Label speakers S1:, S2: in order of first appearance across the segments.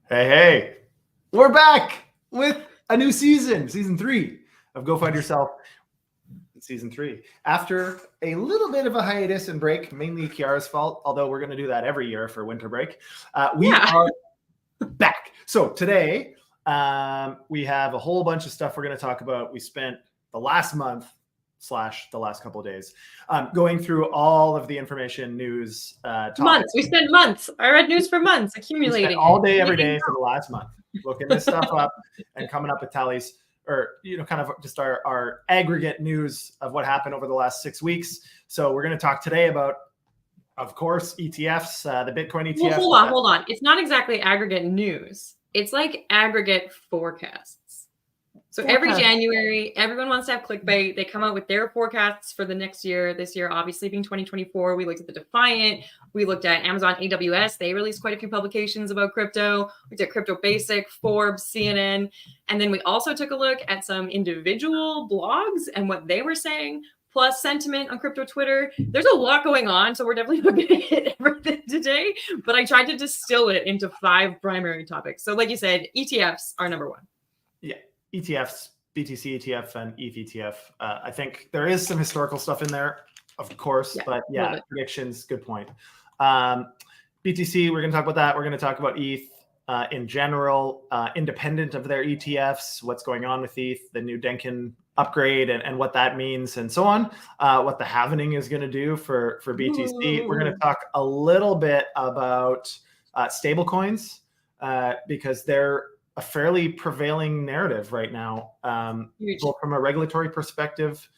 S1: Hey, we're back with a new season 3 of Go Find Yourself. Season 3. After a little bit of a hiatus and break, mainly Ceara's fault, although we're going to do that every year for winter break. We are back. So today, we have a whole bunch of stuff we're going to talk about. We spent the last month / the last couple of days going through all of the information, news,
S2: months. We spent months. I read news for months, accumulating
S1: all day, every day for the last month, looking this stuff up and coming up with tallies, or kind of just our aggregate news of what happened over the last 6 weeks. So we're going to talk today about, of course, ETFs, the Bitcoin ETF.
S2: Well, hold on. It's not exactly aggregate news. It's like aggregate forecasts. So every January, everyone wants to have clickbait. They come out with their forecasts for the next year. This year, obviously, being 2024, we looked at the Defiant. We looked at Amazon AWS. They released quite a few publications about crypto. We did Crypto Basic, Forbes, CNN. And then we also took a look at some individual blogs and what they were saying, plus sentiment on crypto Twitter. There's a lot going on, so we're definitely not going to hit everything today. But I tried to distill it into 5 primary topics. So like you said, ETFs are number 1.
S1: Yeah. ETFs, BTC ETF, and ETH ETF. I think there is some historical stuff in there, of course, but yeah, predictions, good point. BTC, we're going to talk about that. We're going to talk about ETH in general, independent of their ETFs, what's going on with ETH, the new Denkin upgrade, and what that means, and so on, what the halvening is going to do for BTC. We're going to talk a little bit about stablecoins because they're a fairly prevailing narrative right now, both from a regulatory perspective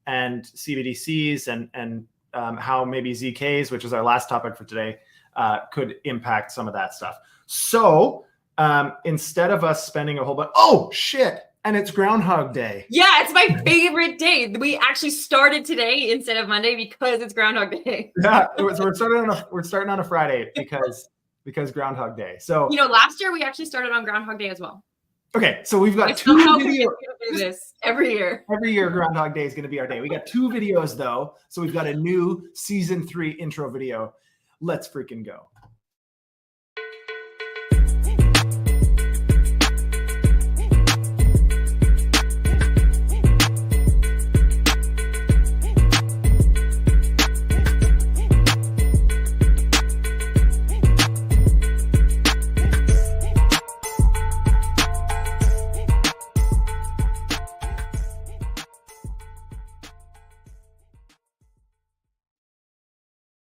S1: and CBDCs and how maybe ZKs, which is our last topic for today, could impact some of that stuff. So instead of us spending a whole bunch, and it's Groundhog Day.
S2: Yeah, it's my favorite day. We actually started today instead of Monday because it's Groundhog Day.
S1: Yeah, so we're starting on a Friday because Groundhog Day. So
S2: last year we actually started on Groundhog Day as well.
S1: Okay, so we've got 2 videos.
S2: Do this every year.
S1: Every year, Groundhog Day is going to be our day. We got 2 videos though, so we've got a new season 3 intro video. Let's freaking go.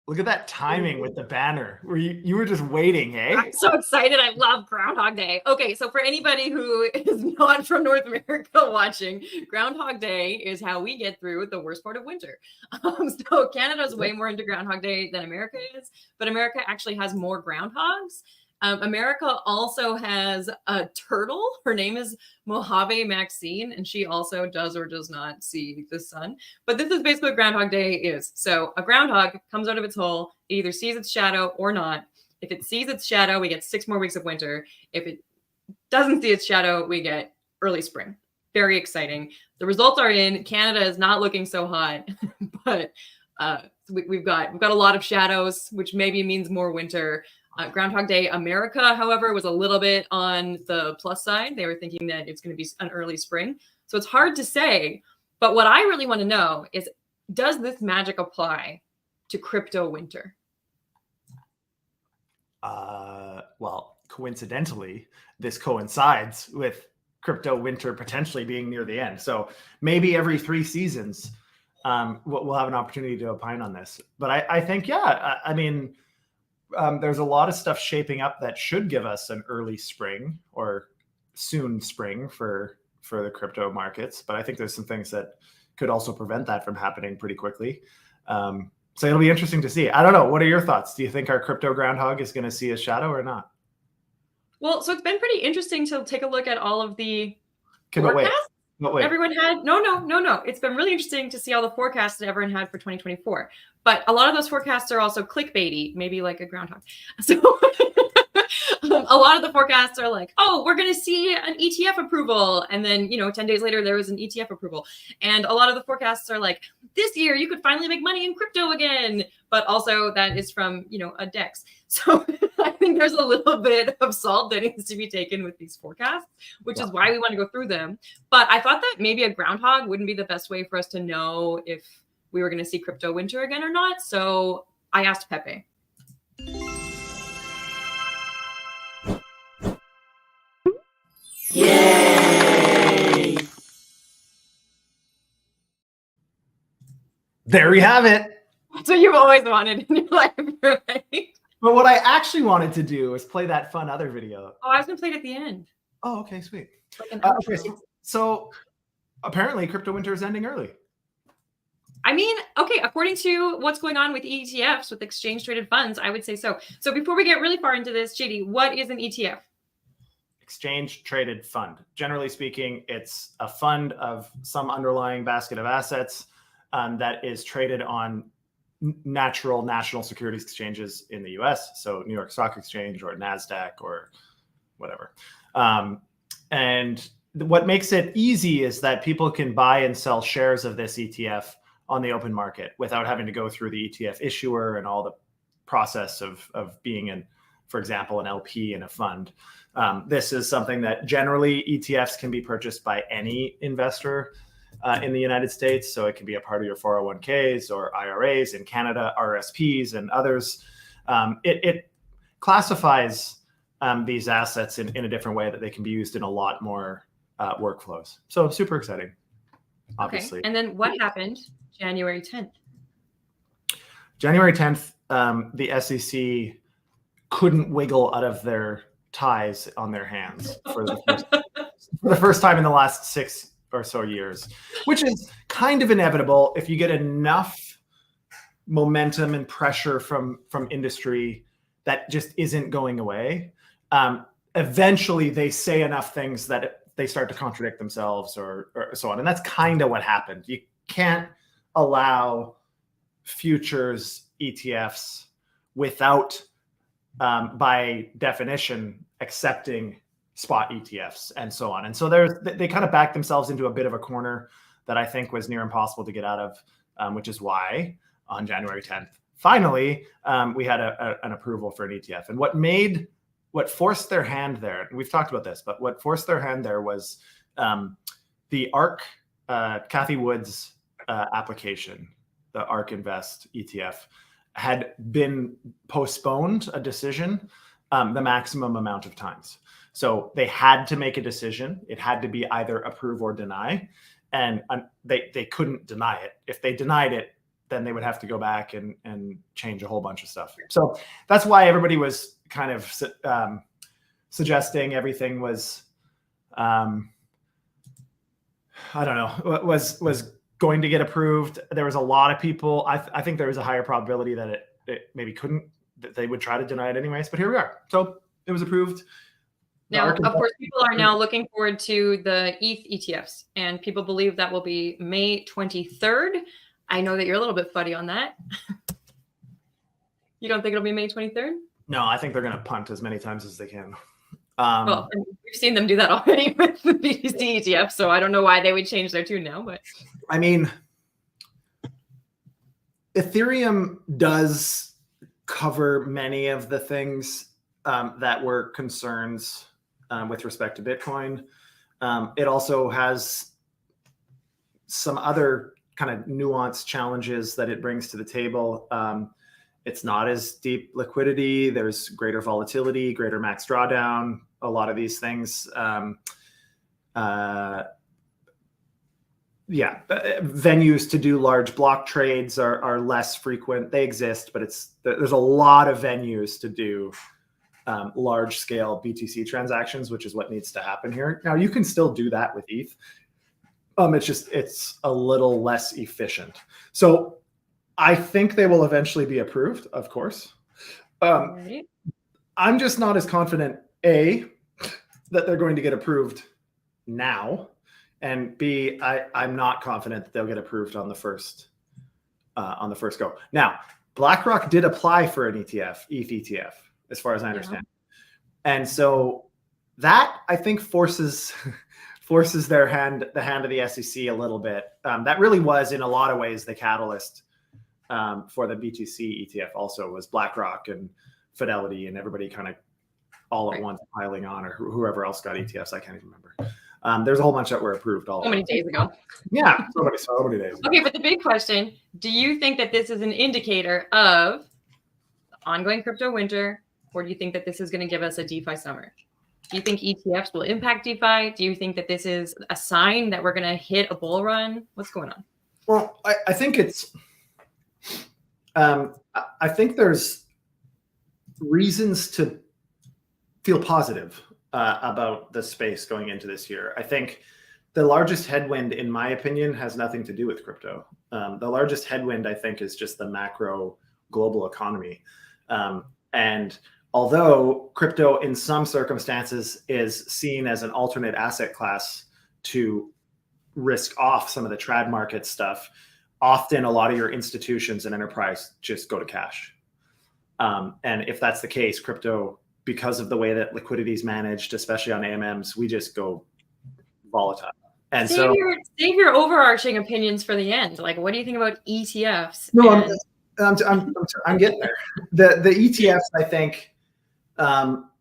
S1: Look at that timing with the banner. You were just waiting, hey?
S2: I'm so excited. I love Groundhog Day. Okay, so for anybody who is not from North America watching, Groundhog Day is how we get through the worst part of winter. So Canada's way more into Groundhog Day than America is, but America actually has more groundhogs. America also has a turtle. Her name is Mojave Maxine, and she also does or does not see the sun. But this is basically what Groundhog Day is. So a groundhog comes out of its hole, it either sees its shadow or not. If it sees its shadow, we get 6 more weeks of winter. If it doesn't see its shadow, we get early spring. Very exciting. The results are in. Canada is not looking so hot, but we've got a lot of shadows, which maybe means more winter. Groundhog Day America, however, was a little bit on the plus side. They were thinking that it's going to be an early spring. So it's hard to say. But what I really want to know is, does this magic apply to crypto winter?
S1: Well, coincidentally, this coincides with crypto winter potentially being near the end. So maybe every 3 seasons, we'll have an opportunity to opine on this. But I think, I mean, there's a lot of stuff shaping up that should give us an early spring or soon spring for the crypto markets. But I think there's some things that could also prevent that from happening pretty quickly. So it'll be interesting to see. I don't know. What are your thoughts? Do you think our crypto groundhog is going to see a shadow or not?
S2: Well, so it's been pretty interesting to take a look at all of the
S1: forecasts.
S2: Wait. Everyone had no. It's been really interesting to see all the forecasts that everyone had for 2024. But a lot of those forecasts are also clickbaity, maybe like a groundhog. So a lot of the forecasts are like, oh, we're going to see an ETF approval. And then, 10 days later, there was an ETF approval. And a lot of the forecasts are like, this year you could finally make money in crypto again. But also that is from, a DEX. So I think there's a little bit of salt that needs to be taken with these forecasts, which is why we want to go through them. But I thought that maybe a groundhog wouldn't be the best way for us to know if we were going to see crypto winter again or not. So I asked Pepe.
S1: Yay! There we have it.
S2: That's what you've always wanted in your life, right?
S1: But what I actually wanted to do is play that fun other video.
S2: Oh, I was going to play it at the end.
S1: Oh, okay, sweet.
S2: Like
S1: okay, so apparently crypto winter is ending early.
S2: I mean, okay, according to what's going on with ETFs, with exchange traded funds, I would say so. So before we get really far into this, JD, what is an ETF?
S1: Exchange traded fund. Generally speaking, it's a fund of some underlying basket of assets that is traded on natural national securities exchanges in the US. So New York Stock Exchange or NASDAQ or whatever. And what makes it easy is that people can buy and sell shares of this ETF on the open market without having to go through the ETF issuer and all the process of being in, for example, an LP in a fund. This is something that generally ETFs can be purchased by any investor in the United States. So it can be a part of your 401ks or IRAs in Canada, RSPs and others. It classifies these assets in a different way that they can be used in a lot more workflows. So super exciting, obviously.
S2: Okay. And then what happened January 10th?
S1: January 10th, the SEC couldn't wiggle out of their ties on their hands for the first time in the last 6 or so years, which is kind of inevitable if you get enough momentum and pressure from industry that just isn't going away. Eventually they say enough things that they start to contradict themselves or so on. And that's kind of what happened. You can't allow futures ETFs without, by definition, accepting spot ETFs and so on. And so they kind of backed themselves into a bit of a corner that I think was near impossible to get out of, which is why on January 10th, finally, we had an approval for an ETF. And what forced their hand there, and we've talked about this, but what forced their hand there was the ARK, Cathie Wood's application, the ARK Invest ETF, had been postponed a decision the maximum amount of times. So they had to make a decision. It had to be either approve or deny. And they couldn't deny it. If they denied it, then they would have to go back and change a whole bunch of stuff. So that's why everybody was kind of suggesting everything was, I don't know, was going to get approved. There was a lot of people. I think there was a higher probability that it maybe couldn't, that they would try to deny it anyways. But here we are. So it was approved.
S2: Now, of course, people are now looking forward to the ETH ETFs, and people believe that will be May 23rd. I know that you're a little bit fuddy on that. You don't think it'll be May 23rd?
S1: No, I think they're going to punt as many times as they can.
S2: Well, we've seen them do that already with the BTC ETF, so I don't know why they would change their tune now. But
S1: I mean, Ethereum does cover many of the things that were concerns with respect to Bitcoin. It also has some other kind of nuanced challenges that it brings to the table. It's not as deep liquidity. There's greater volatility, greater max drawdown, a lot of these things. Venues to do large block trades are less frequent. They exist, but there's a lot of venues to do large scale BTC transactions, which is what needs to happen here. Now you can still do that with ETH. It's a little less efficient. So I think they will eventually be approved, of course.
S2: right.
S1: I'm just not as confident, A, that they're going to get approved now, and B, I'm not confident that they'll get approved on the first go. Now, BlackRock did apply for an ETF, ETH ETF, as far as I understand. And so that, I think, forces the hand of the SEC a little bit. That really was, in a lot of ways, the catalyst for the BTC ETF also was BlackRock and Fidelity and everybody kind of all at once piling on, or whoever else got ETFs. I can't even remember. There's a whole bunch that were approved all
S2: so many days ago.
S1: Yeah, so many days ago.
S2: Okay, but the big question, do you think that this is an indicator of ongoing crypto winter, or do you think that this is going to give us a DeFi summer? Do you think ETFs will impact DeFi? Do you think that this is a sign that we're going to hit a bull run? What's going on?
S1: Well, I think it's, I think there's reasons to feel positive about the space going into this year. I think the largest headwind, in my opinion, has nothing to do with crypto. The largest headwind, I think, is just the macro global economy. And although crypto in some circumstances is seen as an alternate asset class to risk off some of the trad market stuff, often a lot of your institutions and enterprise just go to cash. And if that's the case, crypto, because of the way that liquidity is managed, especially on AMMs, we just go volatile. And
S2: save your overarching opinions for the end. Like, what do you think about ETFs?
S1: No, I'm getting there. The ETFs, I think,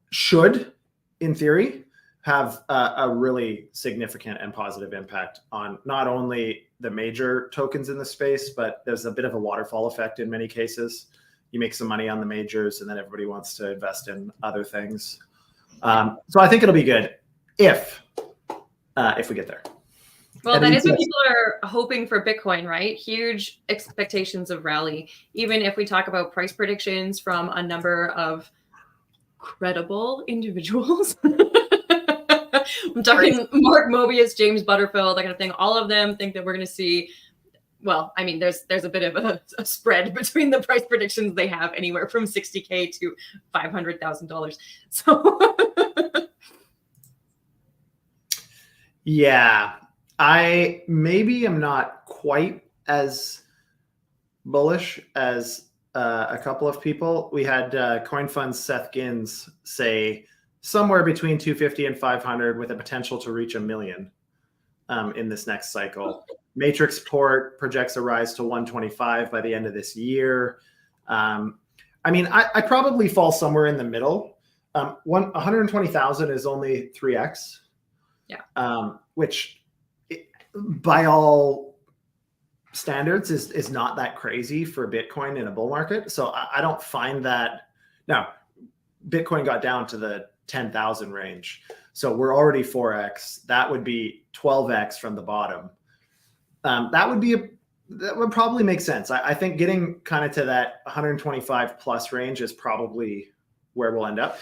S1: should, in theory, have a really significant and positive impact on not only the major tokens in the space, but there's a bit of a waterfall effect in many cases. You make some money on the majors, and then everybody wants to invest in other things. So I think it'll be good if we get there.
S2: Well, that is what people are hoping for Bitcoin, right? Huge expectations of rally. Even if we talk about price predictions from a number of credible individuals. I'm talking Mark Mobius, James Butterfield, that kind of thing. All of them think that we're going to see, well, I mean, there's a bit of a spread between the price predictions. They have anywhere from $60K to $500,000. So
S1: yeah, I maybe am not quite as bullish as a couple of people. We had CoinFund's Seth Gins say somewhere between 250 and 500 with a potential to reach 1 million in this next cycle. Matrix Port projects a rise to 125 by the end of this year. I mean, I probably fall somewhere in the middle. 120,000 is only 3x. Yeah. Which by all standards is not that crazy for Bitcoin in a bull market. So I don't find that. Now, Bitcoin got down to the 10,000 range. So we're already 4x. That would be 12x from the bottom. That would probably make sense. I think getting kind of to that 125 plus range is probably where we'll end up.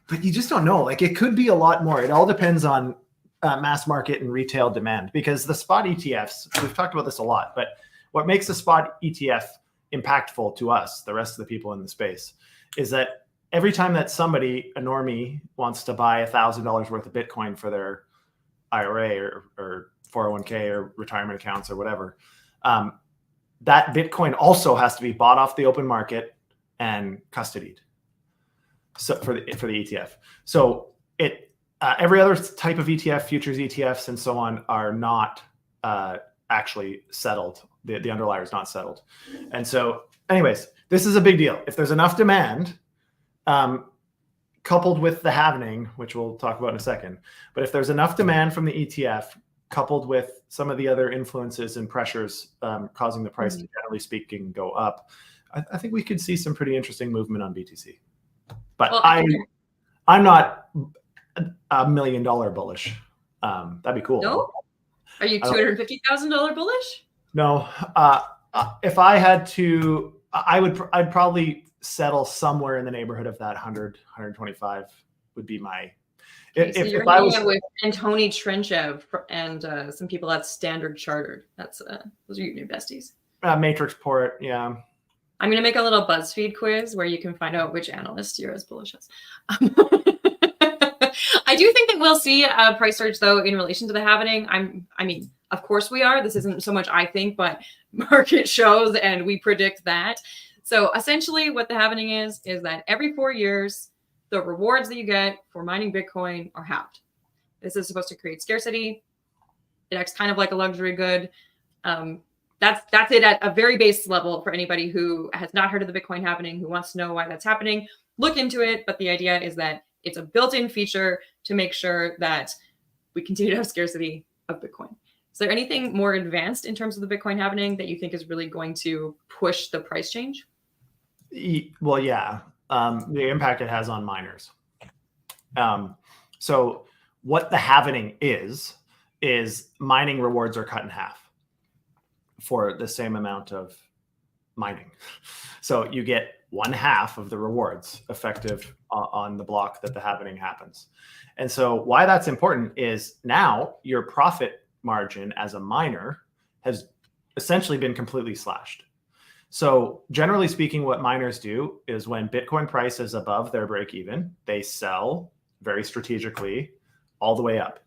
S1: But you just don't know. Like, it could be a lot more. It all depends on mass market and retail demand, because the spot ETFs, we've talked about this a lot, but what makes a spot ETF impactful to us, the rest of the people in the space, is that every time that somebody, a normie, wants to buy $1,000 worth of Bitcoin for their IRA or 401k or retirement accounts or whatever, that Bitcoin also has to be bought off the open market and custodied. So for the ETF. So every other type of ETF, futures ETFs and so on, are not actually settled. The underlier is not settled. And so anyways, this is a big deal. If there's enough demand, coupled with the halvening, which we'll talk about in a second, but if there's enough demand from the ETF, coupled with some of the other influences and pressures causing the price to, generally speaking, go up, I think we could see some pretty interesting movement on BTC. But well, I'm not $1 million bullish. That'd be cool.
S2: No? Are you $250,000 bullish?
S1: No. If I had to, I'd probably settle somewhere in the neighborhood of that 100, 125 would be my.
S2: If I was with Antony Trenchev and some people at Standard Chartered, those are your new besties.
S1: Matrix Port, yeah.
S2: I'm going to make a little BuzzFeed quiz where you can find out which analyst you're as bullish as. I do think that we'll see a price surge, though, in relation to the halvening. I mean, of course we are. This isn't so much I think, but market shows and we predict that. So essentially what the halvening is that every 4 years, the rewards that you get for mining Bitcoin are halved. This is supposed to create scarcity. It acts kind of like a luxury good. That's it at a very base level for anybody who has not heard of the Bitcoin happening, who wants to know why that's happening. Look into it. But the idea is that it's a built-in feature to make sure that we continue to have scarcity of Bitcoin. Is there anything more advanced in terms of the Bitcoin happening that you think is really going to push the price change?
S1: Well, yeah, the impact it has on miners. So what the happening is mining rewards are cut in half for the same amount of mining. So you get 1/2 of the rewards effective on the block that the happening happens. And so why that's important is now your profit margin as a miner has essentially been completely slashed. So generally speaking, what miners do is when Bitcoin price is above their break even, they sell very strategically all the way up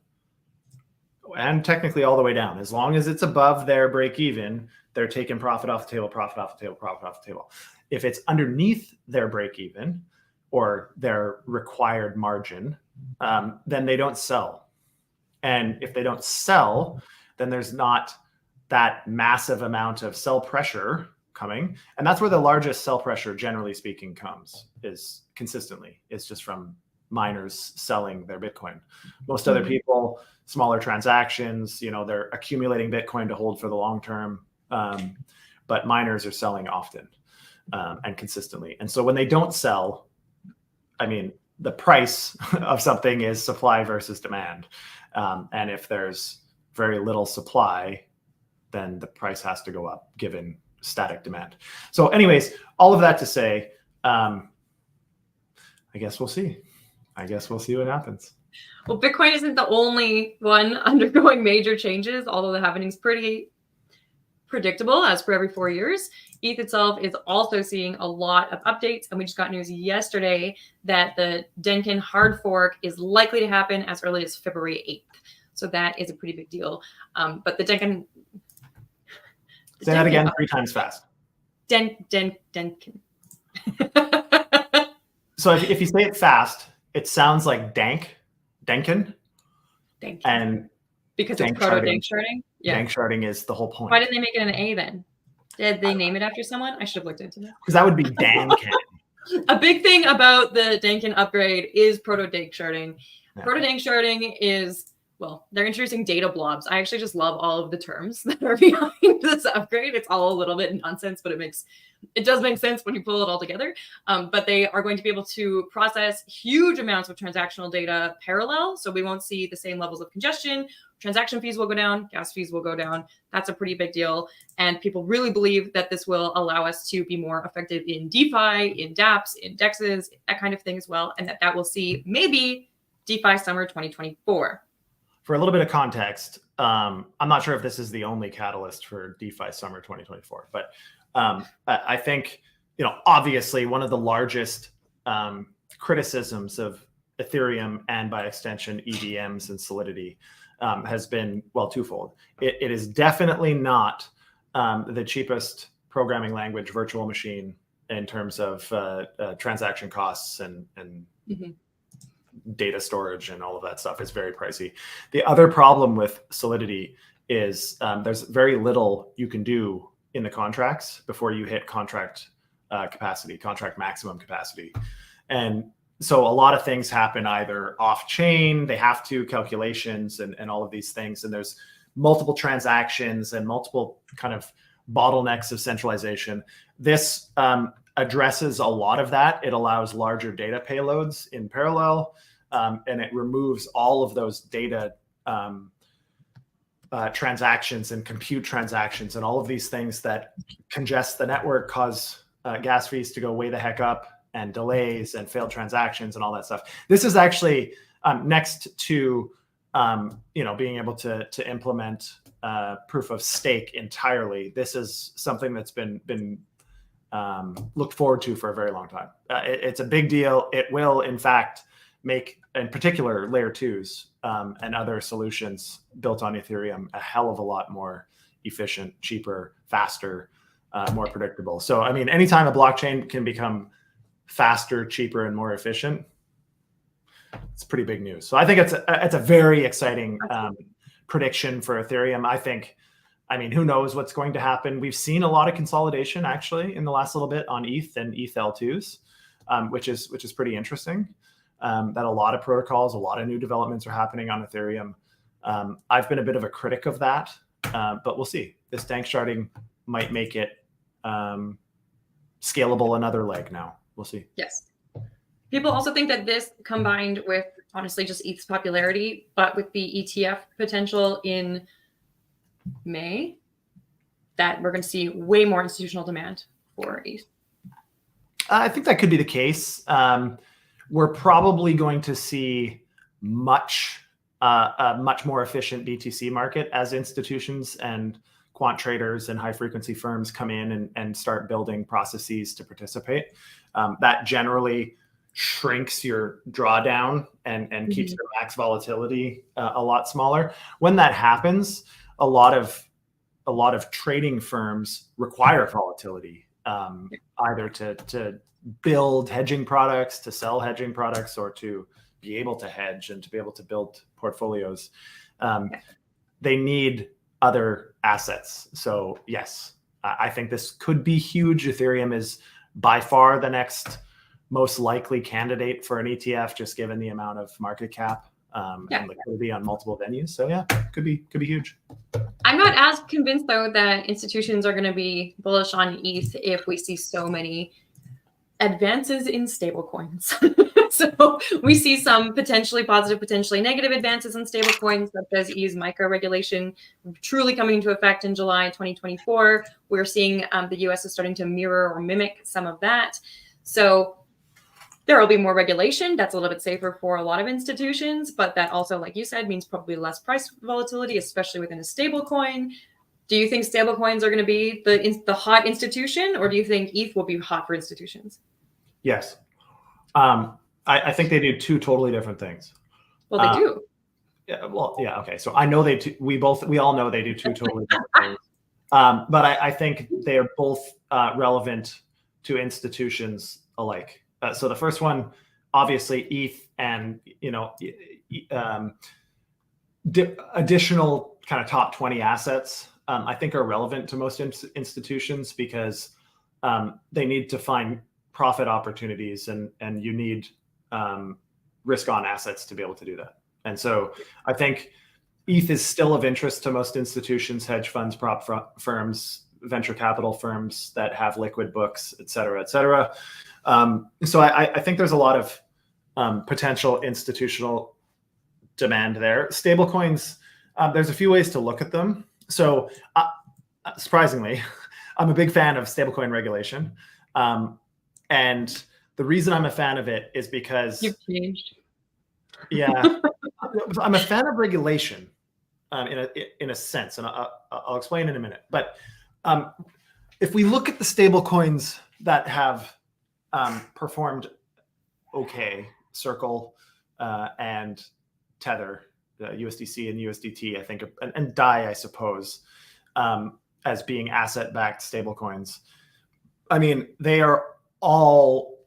S1: and technically all the way down. As long as it's above their break even, they're taking profit off the table, profit off the table, profit off the table. If it's underneath their break even or their required margin, then they don't sell. And if they don't sell, then there's not that massive amount of sell pressure coming. And that's where the largest sell pressure, generally speaking, comes, is consistently. It's just from miners selling their Bitcoin. Most other people, smaller transactions, they're accumulating Bitcoin to hold for the long term. But miners are selling often and consistently. And so when they don't sell, the price of something is supply versus demand. And if there's very little supply, then the price has to go up given static demand. So anyways, all of that to say, I guess we'll see. What happens.
S2: Well, Bitcoin isn't the only one undergoing major changes, although the happening's pretty predictable as per every 4 years. ETH itself is also seeing a lot of updates, and we just got news yesterday that the Denkin hard fork is likely to happen as early as February 8th. So that is a pretty big deal. But the Denkin...
S1: Say that again 3 times fast.
S2: Denkin.
S1: So if you say it fast, it sounds like Denkin. And
S2: because it's proto-dank sharding?
S1: Yeah. Dank sharding is the whole point.
S2: Why didn't they make it an A then? Did they name it after someone? I should have looked into that.
S1: Because that would be Dankin.
S2: A big thing about the Denkin upgrade is proto-dank sharding.
S1: Yeah.
S2: Proto-dank sharding is, well, they're introducing data blobs. I actually just love all of the terms that are behind this upgrade. It's all a little bit nonsense, but it does make sense when you pull it all together. But they are going to be able to process huge amounts of transactional data parallel. So we won't see the same levels of congestion. Transaction fees will go down, gas fees will go down. That's a pretty big deal. And people really believe that this will allow us to be more effective in DeFi, in dApps, in DEXs, that kind of thing as well. And that will see maybe DeFi summer 2024.
S1: For a little bit of context, I'm not sure if this is the only catalyst for DeFi summer 2024, but I think, obviously one of the largest criticisms of Ethereum and by extension EVMs and Solidity has been, well, twofold. It is definitely not the cheapest programming language virtual machine in terms of transaction costs and data storage and all of that stuff. Is very pricey. The other problem with Solidity is there's very little you can do in the contracts before you hit contract capacity, contract maximum capacity. And so a lot of things happen either off chain, they have to calculations and all of these things. And there's multiple transactions and multiple kind of bottlenecks of centralization. This addresses a lot of that. It allows larger data payloads in parallel, and it removes all of those data transactions and compute transactions and all of these things that congest the network, cause gas fees to go way the heck up, and delays and failed transactions and all that stuff. This is actually next to being able to implement proof of stake entirely. This is something that's been looked forward to for a very long time. It's a big deal. It will, in fact, make, in particular, layer 2s and other solutions built on Ethereum a hell of a lot more efficient, cheaper, faster, more predictable. So, anytime a blockchain can become faster, cheaper, and more efficient, it's pretty big news. So I think it's a very exciting prediction for Ethereum. I mean, who knows what's going to happen? We've seen a lot of consolidation actually in the last little bit on ETH and ETH L2s, which is pretty interesting. That a lot of protocols, a lot of new developments are happening on Ethereum. I've been a bit of a critic of that, but we'll see. This danksharding might make it scalable another leg now. We'll see.
S2: Yes. People also think that this combined with honestly just ETH's popularity, but with the ETF potential in May, that we're going to see way more institutional demand for ETH.
S1: I think that could be the case. We're probably going to see a much more efficient BTC market as institutions and quant traders and high frequency firms come in and start building processes to participate. That generally shrinks your drawdown and keeps your max volatility a lot smaller. When that happens, a lot of trading firms require volatility, either to build hedging products, to sell hedging products, or to be able to hedge and to be able to build portfolios. They need other assets. So yes, I think this could be huge. Ethereum is by far the next most likely candidate for an ETF, just given the amount of market cap and liquidity on multiple venues. So yeah, could be huge.
S2: I'm not as convinced though that institutions are going to be bullish on ETH if we see so many advances in stablecoins. So we see some potentially positive, potentially negative advances in stablecoins, such as ETH's MiCA regulation truly coming into effect in July 2024. We're seeing the US is starting to mirror or mimic some of that. So there will be more regulation. That's a little bit safer for a lot of institutions, but that also, like you said, means probably less price volatility, especially within a stablecoin. Do you think stablecoins are going to be the hot institution, or do you think ETH will be hot for institutions?
S1: Yes. I think they do two totally different things.
S2: Well, they do.
S1: Yeah. Well, yeah. Okay. So I know we all know they do two totally different things. But I think they are both relevant to institutions alike. So the first one, obviously, ETH and additional kind of top 20 assets, I think are relevant to most institutions because they need to find profit opportunities and you need risk on assets to be able to do that. And so I think ETH is still of interest to most institutions, hedge funds, prop firms, venture capital firms that have liquid books, et cetera, et cetera. So I think there's a lot of potential institutional demand there. Stablecoins, there's a few ways to look at them. So surprisingly, I'm a big fan of stablecoin regulation. And the reason I'm a fan of it is because
S2: you've changed.
S1: Yeah, I'm a fan of regulation in a sense, and I'll explain in a minute. But if we look at the stablecoins that have performed okay, Circle and Tether, USDC and USDT, I think, and DAI, I suppose, as being asset-backed stablecoins. I mean, they all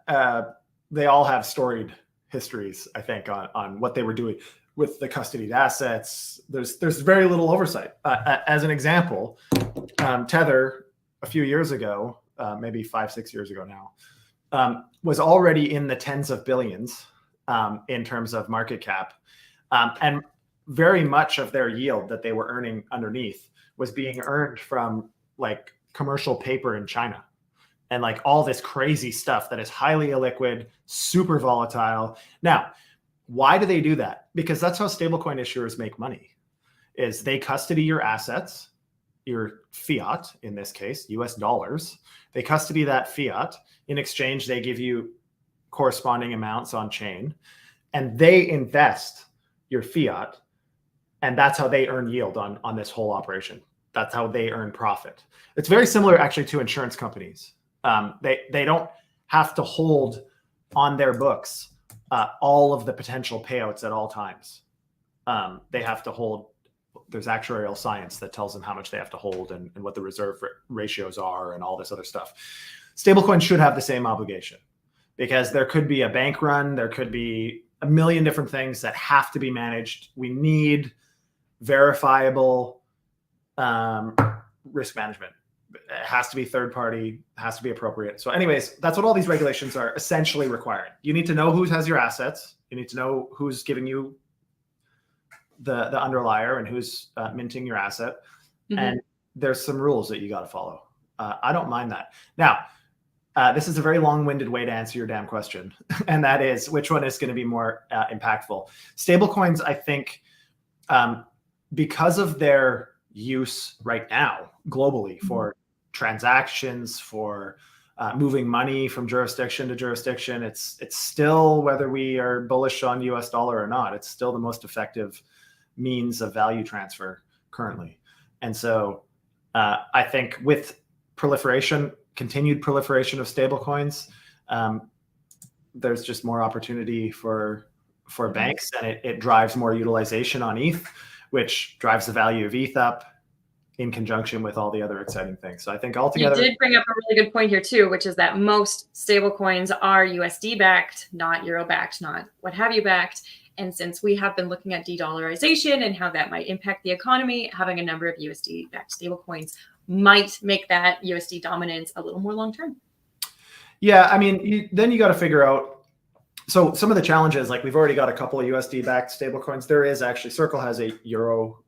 S1: have storied histories, I think, on what they were doing with the custodied assets. There's very little oversight. As an example, Tether a few years ago, maybe 5-6 years ago now, was already in the tens of billions in terms of market cap. And very much of their yield that they were earning underneath was being earned from like commercial paper in China and like all this crazy stuff that is highly illiquid, super volatile. Now, why do they do that? Because that's how stablecoin issuers make money, is they custody your assets, your fiat, in this case, US dollars. They custody that fiat. In exchange, they give you corresponding amounts on chain, and they invest your fiat, and that's how they earn yield on this whole operation. That's how they earn profit. It's very similar actually to insurance companies. They don't have to hold on their books all of the potential payouts at all times. They have to hold, there's actuarial science that tells them how much they have to hold and what the reserve ratios are and all this other stuff. Stablecoins should have the same obligation, because there could be a bank run, there could be a million different things that have to be managed. We need verifiable risk management. It has to be third party, has to be appropriate. So anyways, that's what all these regulations are essentially requiring. You need to know who has your assets. You need to know who's giving you the underlier and who's minting your asset. And there's some rules that you got to follow. I don't mind that. Now, this is a very long-winded way to answer your damn question. And that is, which one is going to be more impactful? Stablecoins, I think, because of their use right now globally for transactions, for moving money from jurisdiction to jurisdiction, it's still, whether we are bullish on US dollar or not, it's still the most effective means of value transfer currently. And so I think with continued proliferation of stablecoins, there's just more opportunity for banks, and it drives more utilization on ETH, which drives the value of ETH up in conjunction with all the other exciting things. So I think altogether—
S2: You did bring up a really good point here too, which is that most stablecoins are USD backed, not Euro backed, not what have you backed. And since we have been looking at de-dollarization and how that might impact the economy, having a number of USD backed stablecoins might make that USD dominance a little more long-term.
S1: Yeah, I mean, then you got to figure out, so some of the challenges, like we've already got a couple of USD backed stablecoins. There is actually, Circle has a Euro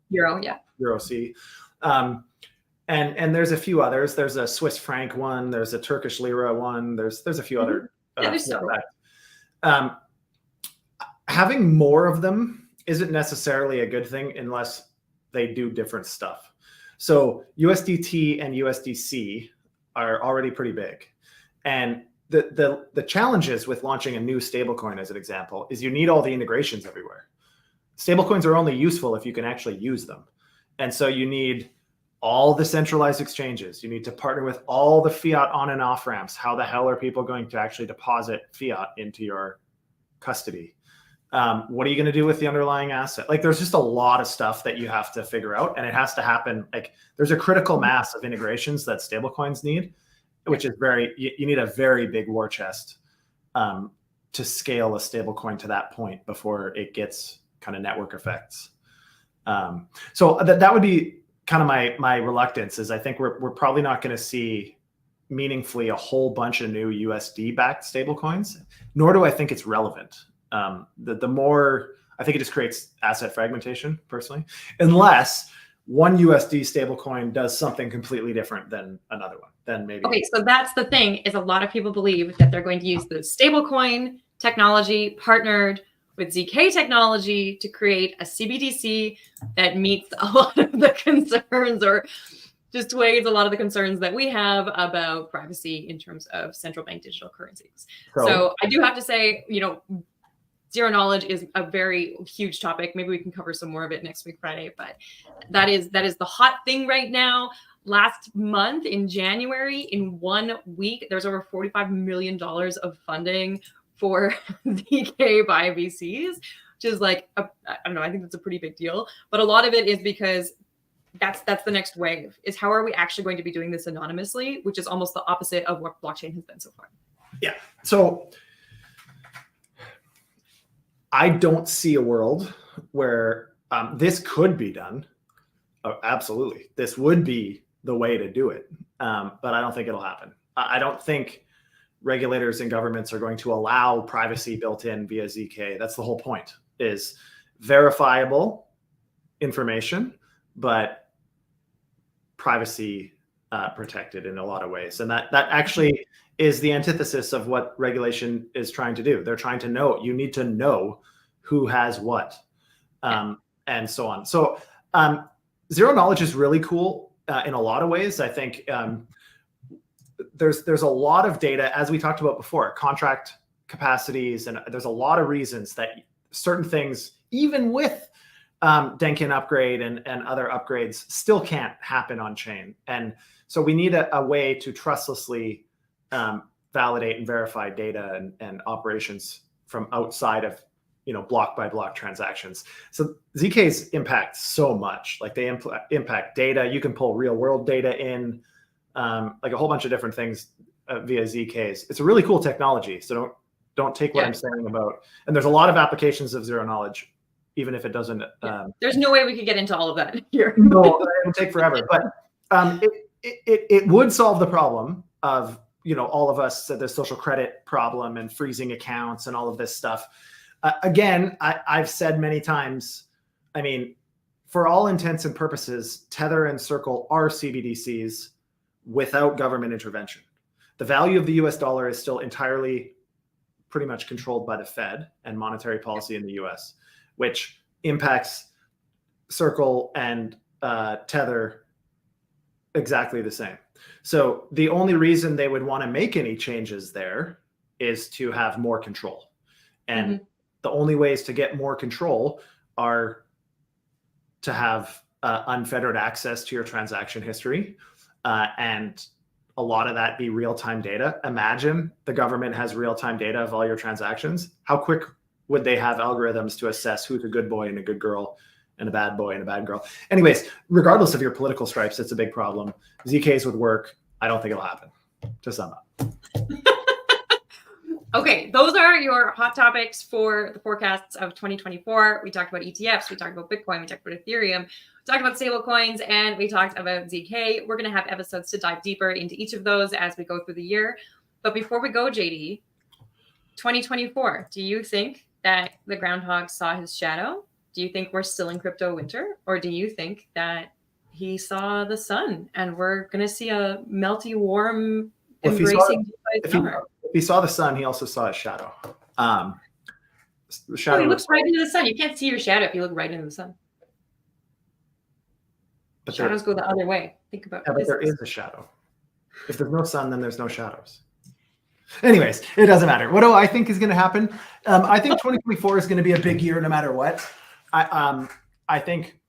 S1: C. And there's a few others. There's a Swiss franc one. There's a Turkish lira one. There's a few other. Having more of them isn't necessarily a good thing unless they do different stuff. So USDT and USDC are already pretty big. And the challenges with launching a new stablecoin, as an example, is you need all the integrations everywhere. Stablecoins are only useful if you can actually use them. And so you need all the centralized exchanges. You need to partner with all the fiat on and off ramps. How the hell are people going to actually deposit fiat into your custody? What are you going to do with the underlying asset? Like, there's just a lot of stuff that you have to figure out, and it has to happen. Like, there's a critical mass of integrations that stablecoins need, which is you need a very big war chest to scale a stablecoin to that point before it gets kind of network effects. So that would be kind of my reluctance, is I think we're probably not going to see meaningfully a whole bunch of new USD backed stablecoins, nor do I think it's relevant. The more, I think it just creates asset fragmentation personally, unless one USD stablecoin does something completely different than another one. Then maybe.
S2: Okay, so that's the thing, is a lot of people believe that they're going to use the stablecoin technology partnered with ZK technology to create a CBDC that meets a lot of the concerns, or just assuages a lot of the concerns that we have about privacy in terms of central bank digital currencies. So I do have to say, zero knowledge is a very huge topic. Maybe we can cover some more of it next week, Friday, but that is the hot thing right now. Last month in January, in 1 week, there's over $45 million of funding for ZK by VCs, which is like, I don't know, I think that's a pretty big deal. But a lot of it is because that's the next wave, is how are we actually going to be doing this anonymously, which is almost the opposite of what blockchain has been so far.
S1: Yeah. So I don't see a world where this could be done. Oh, absolutely. This would be the way to do it. But I don't think it'll happen. I don't think regulators and governments are going to allow privacy built in via ZK. That's the whole point, is verifiable information, but privacy protected in a lot of ways. And that actually is the antithesis of what regulation is trying to do. They're trying to know, you need to know who has what, and so on. So zero knowledge is really cool in a lot of ways. I think there's a lot of data, as we talked about before, contract capacities, and there's a lot of reasons that certain things, even with Denkin upgrade and other upgrades, still can't happen on chain. And so we need a way to trustlessly validate and verify data and operations from outside of block by block transactions. So ZKs impact so much. Like, they impact data. You can pull real world data in, like a whole bunch of different things via ZKs. It's a really cool technology. So Don't take what I'm saying about, and there's a lot of applications of zero knowledge, even if it doesn't.
S2: There's no way we could get into all of that here.
S1: No, it would take forever. But it would solve the problem of, all of us, the social credit problem and freezing accounts and all of this stuff. Again, I've said many times, I mean, for all intents and purposes, Tether and Circle are CBDCs without government intervention. The value of the US dollar is still entirely pretty much controlled by the Fed and monetary policy in the US, which impacts Circle and Tether exactly the same. So the only reason they would want to make any changes there is to have more control. And the only ways to get more control are to have unfettered access to your transaction history, and a lot of that be real-time data. Imagine the government has real-time data of all your transactions. How quick would they have algorithms to assess who's a good boy and a good girl and a bad boy and a bad girl? Anyways, regardless of your political stripes, it's a big problem. ZKs would work. I don't think it'll happen, to sum up.
S2: Okay, those are your hot topics for the forecasts of 2024. We talked about ETFs, we talked about Bitcoin, we talked about Ethereum, we talked about stablecoins, and we talked about ZK. We're going to have episodes to dive deeper into each of those as we go through the year. But before we go, JD, 2024, do you think that the groundhog saw his shadow? Do you think we're still in crypto winter? Or do you think that he saw the sun and we're going to see a melty, warm, embracing summer?
S1: If he saw the sun, he also saw his shadow. The shadow
S2: he looks right into the sun. You can't see your shadow if you look right into the sun. But shadows go the other way. Think about it.
S1: But there is a shadow. If there's no sun, then there's no shadows. Anyways, it doesn't matter. What do I think is going to happen? I think 2024 is going to be a big year no matter what. I think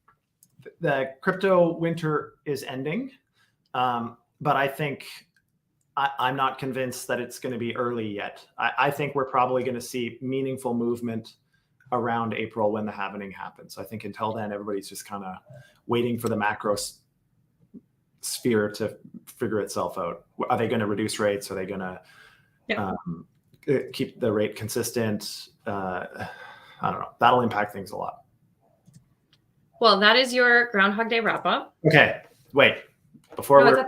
S1: the crypto winter is ending, but I think I'm not convinced that it's going to be early yet. I think we're probably going to see meaningful movement around April when the halvening happens. I think until then, everybody's just kind of waiting for the macro sphere to figure itself out. Are they going to reduce rates? Are they going to keep the rate consistent? I don't know. That'll impact things a lot.
S2: Well, that is your Groundhog Day wrap up.
S1: Okay, wait. Before that,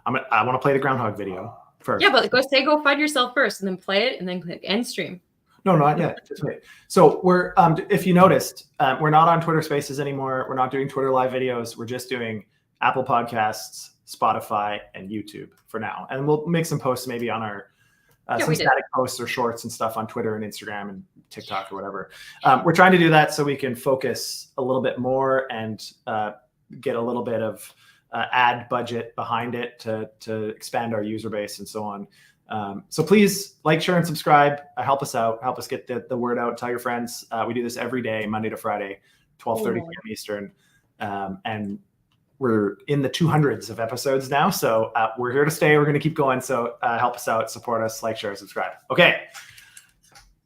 S1: I want to play the Groundhog video first.
S2: Yeah, but go find yourself first, and then play it, and then click end stream.
S1: No, not yet. Just wait. So we're, if you noticed, we're not on Twitter Spaces anymore. We're not doing Twitter live videos. We're just doing Apple Podcasts, Spotify, and YouTube for now. And we'll make some posts maybe on our some static posts or shorts and stuff on Twitter and Instagram and TikTok or whatever. We're trying to do that so we can focus a little bit more and get a little bit of ad budget behind it to expand our user base and so on. So please like, share, and subscribe. Help us out. Help us get the word out. Tell your friends. We do this every day, Monday to Friday, 12:30 p.m. Eastern. And we're in the 200s of episodes now. So we're here to stay. We're going to keep going. So help us out, support us, like, share, subscribe. Okay.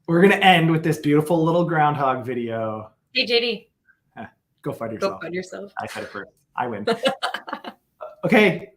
S1: We're going to end with this beautiful little groundhog video.
S2: Hey, JD.
S1: Go find yourself.
S2: Go find yourself.
S1: I said it first. I win. Okay.